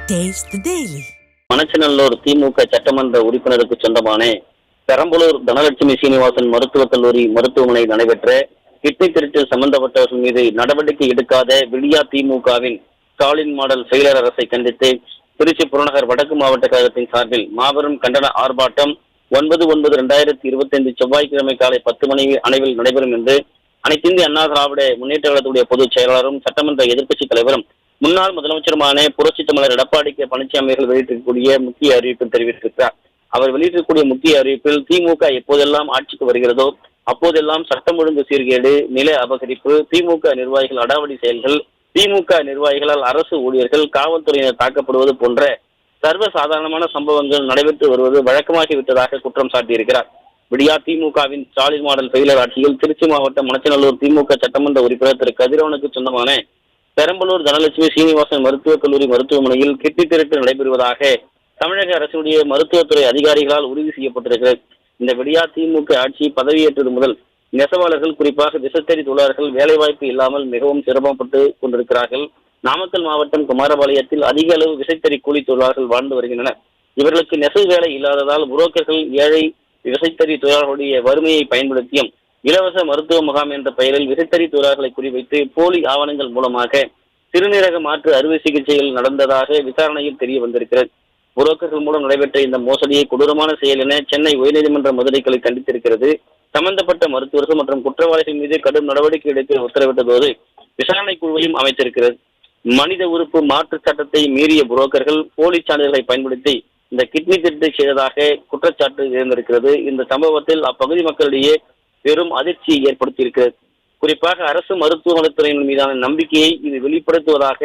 Taste the Daily. Manachanallur திமுக சட்டமன்ற உறுப்பினருக்கு சொந்தமான பெரம்பலூர் தனலட்சுமி சீனிவாசன் மருத்துவக் கல்லூரி மருத்துவமனை நடைபெற்ற கிட்னி திருட்டில் சம்பந்தப்பட்டவர்கள் மீது நடவடிக்கை எடுக்காத விடியா திமுகவின் ஸ்டாலின் மாடல் செயலர் அரசை கண்டித்து திருச்சி புறநகர் வடக்கு மாவட்ட கழகத்தின் சார்பில் மாபெரும் கண்டன ஆர்ப்பாட்டம் 9/9/2025 செவ்வாய்க்கிழமை காலை 10 மணி அளவில் நடைபெறும் என்று அனைத்திந்திய அண்ணா திராவிட முன்னேற்ற கழகத்துடைய பொதுச் செயலாளரும் சட்டமன்ற எதிர்க்கட்சித் தலைவரும் முன்னாள் முதலமைச்சருமான புரட்சித் தமிழர் எடப்பாடி கே பழனிசாமி அவர்கள் வெளியிட்டிருக்கக்கூடிய முக்கிய அறிவிப்பில் தெரிவித்திருக்கிறார். அவர் வெளியிட்டிருக்கக்கூடிய முக்கிய அறிவிப்பில் திமுக எப்போதெல்லாம் ஆட்சிக்கு வருகிறதோ அப்போதெல்லாம் சட்டம் ஒழுங்கு சீர்கேடு, நில அபகரிப்பு, திமுக நிர்வாகிகள் அடாவடி செயல்கள், திமுக நிர்வாகிகளால் அரசு ஊழியர்கள், காவல்துறையினர் தாக்கப்படுவது போன்ற சர்வசாதாரணமான சம்பவங்கள் நடைபெற்று வருவது வழக்கமாகிவிட்டதாக குற்றம் சாட்டியிருக்கிறார். விடியா திமுகவின் ஸ்டாலின் மாடல் செயலர் ஆட்சியில் திருச்சி மாவட்டம் மணச்சநல்லூர் திமுக சட்டமன்ற உறுப்பினர் திரு கதிரவனுக்கு சொந்தமான பெரம்பலூர் தனலட்சுமி சீனிவாசன் மருத்துவக் கல்லூரி மருத்துவமனையில் கிட்னி திருட்டு நடைபெறுவதாக தமிழக அரசுடைய மருத்துவத்துறை அதிகாரிகளால் உறுதி செய்யப்பட்டிருக்கிறது. இந்த விடியா திமுக ஆட்சி பதவியேற்றது முதல் நெசவாளர்கள், குறிப்பாக விசைத்தறி தொழிலாளர்கள் வேலைவாய்ப்பு இல்லாமல் மிகவும் சிரமப்பட்டு கொண்டிருக்கிறார்கள். நாமக்கல் மாவட்டம் குமாரபாளையத்தில் அதிக அளவு விசைத்தறி கூலி தொழிலாளர்கள் வாழ்ந்து வருகின்றனர். இவர்களுக்கு நெசவு வேலை இல்லாததால் புரோக்கர்கள் ஏழை விசைத்தறி தொழிலாளர்களுடைய வறுமையை பயன்படுத்தியும் இலவச மருத்துவ முகாம் என்ற பெயரில் விசைத்தறி தொழிலாளர்களை குறிவைத்து போலி ஆவணங்கள் மூலமாக சிறுநீரக மாற்று அறுவை சிகிச்சைகள் நடந்ததாக விசாரணையில் தெரிய வந்திருக்கிறது. புரோக்கர்கள் மூலம் நடைபெற்ற இந்த மோசடியை கொடூரமான செயல் என சென்னை உயர்நீதிமன்ற மதுரை கிளை கண்டித்திருக்கிறது. சம்பந்தப்பட்ட மருத்துவர்கள் மற்றும் குற்றவாளிகள் மீது கடும் நடவடிக்கை எடுக்க உத்தரவிட்டதோடு விசாரணை குழுவையும் அமைத்திருக்கிறது. மனித உறுப்பு மாற்று சட்டத்தை மீறிய புரோக்கர்கள் போலி சான்றிதழ்களை பயன்படுத்தி இந்த கிட்னி திருட்டை செய்ததாக குற்றச்சாட்டு இருந்திருக்கிறது. இந்த சம்பவத்தில் அப்பகுதி மக்களிடையே பெரும் அதிர்ச்சியை ஏற்படுத்தியிருக்கிறது. குறிப்பாக அரசு மருத்துவமனைத்துறையின் மீதான நம்பிக்கையை இது வெளிப்படுத்துவதாக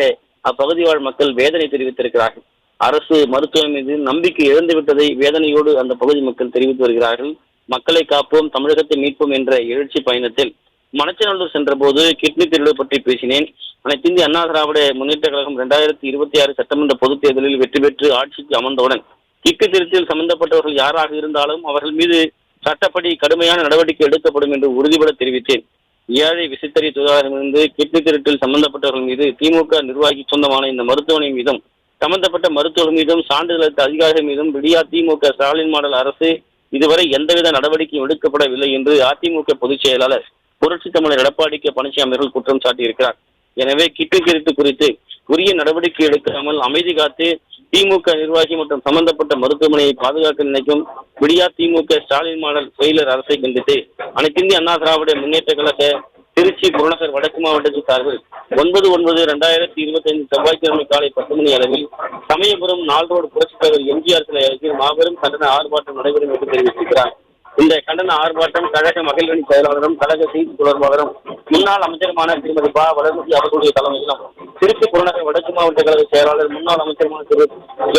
அப்பகுதி வாழ் மக்கள் வேதனை தெரிவித்திருக்கிறார்கள். அரசு மருத்துவம் மீது நம்பிக்கை இழந்துவிட்டதை வேதனையோடு அந்த பகுதி மக்கள் தெரிவித்து வருகிறார்கள். மக்களை காப்போம், தமிழகத்தை மீட்போம் என்ற எழுச்சி பயணத்தில் மணச்சநல்லூர் சென்ற போது கிட்னி திருடு பற்றி பேசினேன். அனைத்திந்திய அண்ணா திராவிட முன்னேற்ற கழகம் 2026 சட்டமன்ற பொதுத் தேர்தலில் வெற்றி பெற்று ஆட்சிக்கு அமர்ந்தவுடன் கிட்னி திருட்டில் சம்பந்தப்பட்டவர்கள் யாராக இருந்தாலும் அவர்கள் மீது சட்டப்படி கடுமையான நடவடிக்கை எடுக்கப்படும் என்று உறுதிபட தெரிவித்தேன். ஏழை விசைத்தறி தொழிலாளர்களிருந்து கிட்னி திருட்டில் சம்பந்தப்பட்டவர்கள் மீது திமுக நிர்வாகி சொந்தமான இந்த மருத்துவமனை மீதும் சம்பந்தப்பட்ட மருத்துவர்கள் மீதும் சான்றிதழ் அதிகாரிகள் மீதும் விடியா திமுக ஸ்டாலின் மாடல் அரசு இதுவரை எந்தவித நடவடிக்கையும் எடுக்கப்படவில்லை என்று அதிமுக பொதுச் செயலாளர் புரட்சி தமிழர் எடப்பாடி கே பழனிசாமி அவர்கள் குற்றம் சாட்டியிருக்கிறார். எனவே கிட்னி திருட்டு குறித்து உரிய நடவடிக்கை எடுக்காமல் அமைதி காத்து திமுக நிர்வாகி மற்றும் சம்பந்தப்பட்ட மருத்துவமனையை பாதுகாக்க நினைக்கும் விடியா திமுக ஸ்டாலின் மாடல் செயலர் அரசை கண்டித்து அனைத்திந்திய அண்ணா திராவிட முன்னேற்ற கழக திருச்சி புறநகர் வடக்கு மாவட்டத்தின் சார்பில் 9/9/2025 செவ்வாய்க்கிழமை காலை 10 மணி அளவில் சமயபுரம் நாள் ரோடு புரட்சித் தலைவர் எம்ஜிஆர் சிலை அருகில் மாபெரும் கண்டன ஆர்ப்பாட்டம் நடைபெறும் என்று தெரிவித்திருக்கிறார். இந்த கண்டன ஆர்ப்பாட்டம் கழக மகளிரணி செயலாளரும் கழக செய்தி தொடர்பாளரும் முன்னாள் அமைச்சருமான திருமதி பா வளர்மதி அவர்களுடைய தலைமையிலும் திருச்சி புறநகர் வடக்கு மாவட்ட கழக செயலாளர் முன்னாள் அமைச்சருமான திரு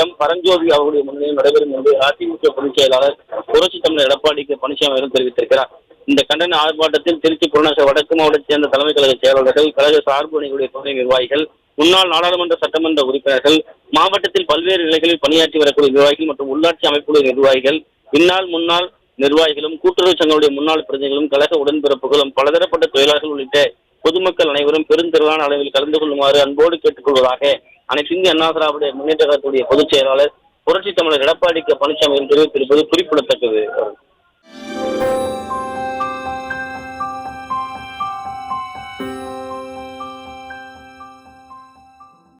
எம் பரஞ்சோதி அவர்களுடைய முன்னிலையில் நடைபெறும் என்று அதிமுக பொதுச் செயலாளர் புரட்சி தமிழர் எடப்பாடி கே பழனிசாமி அவர்கள் தெரிவித்திருக்கிறார். இந்த கண்டன ஆர்ப்பாட்டத்தில் திருச்சி புறநகர் வடக்கு மாவட்டத்தைச் சேர்ந்த தலைமை கழக செயலாளர்கள், கழக சார்பு அணிகளுடைய துணை நிர்வாகிகள், முன்னாள் நாடாளுமன்ற சட்டமன்ற உறுப்பினர்கள், மாவட்டத்தில் பல்வேறு நிலைகளில் பணியாற்றி வரக்கூடிய நிர்வாகிகள் மற்றும் உள்ளாட்சி அமைப்புடைய நிர்வாகிகள், முன்னாள் நிர்வாகிகளும், கூட்டுறவு சங்கங்களுடைய முன்னாள் பிரதிநிதிகளும், கழக உடன்பிறப்புகளும், பலதரப்பட்ட தொழிலாளர்கள் உள்ளிட்ட பொதுமக்கள் அனைவரும் பெருந்திரளான அளவில் கலந்து கொள்ளுமாறு அன்போடு கேட்டுக்கொள்வதாக அனைத்திந்திய அண்ணா திராவிட முன்னேற்ற கழகத்துடைய பொதுச் செயலாளர் புரட்சி தமிழர் எடப்பாடி கே பழனிசாமி தெரிவித்திருப்பது குறிப்பிடத்தக்கது.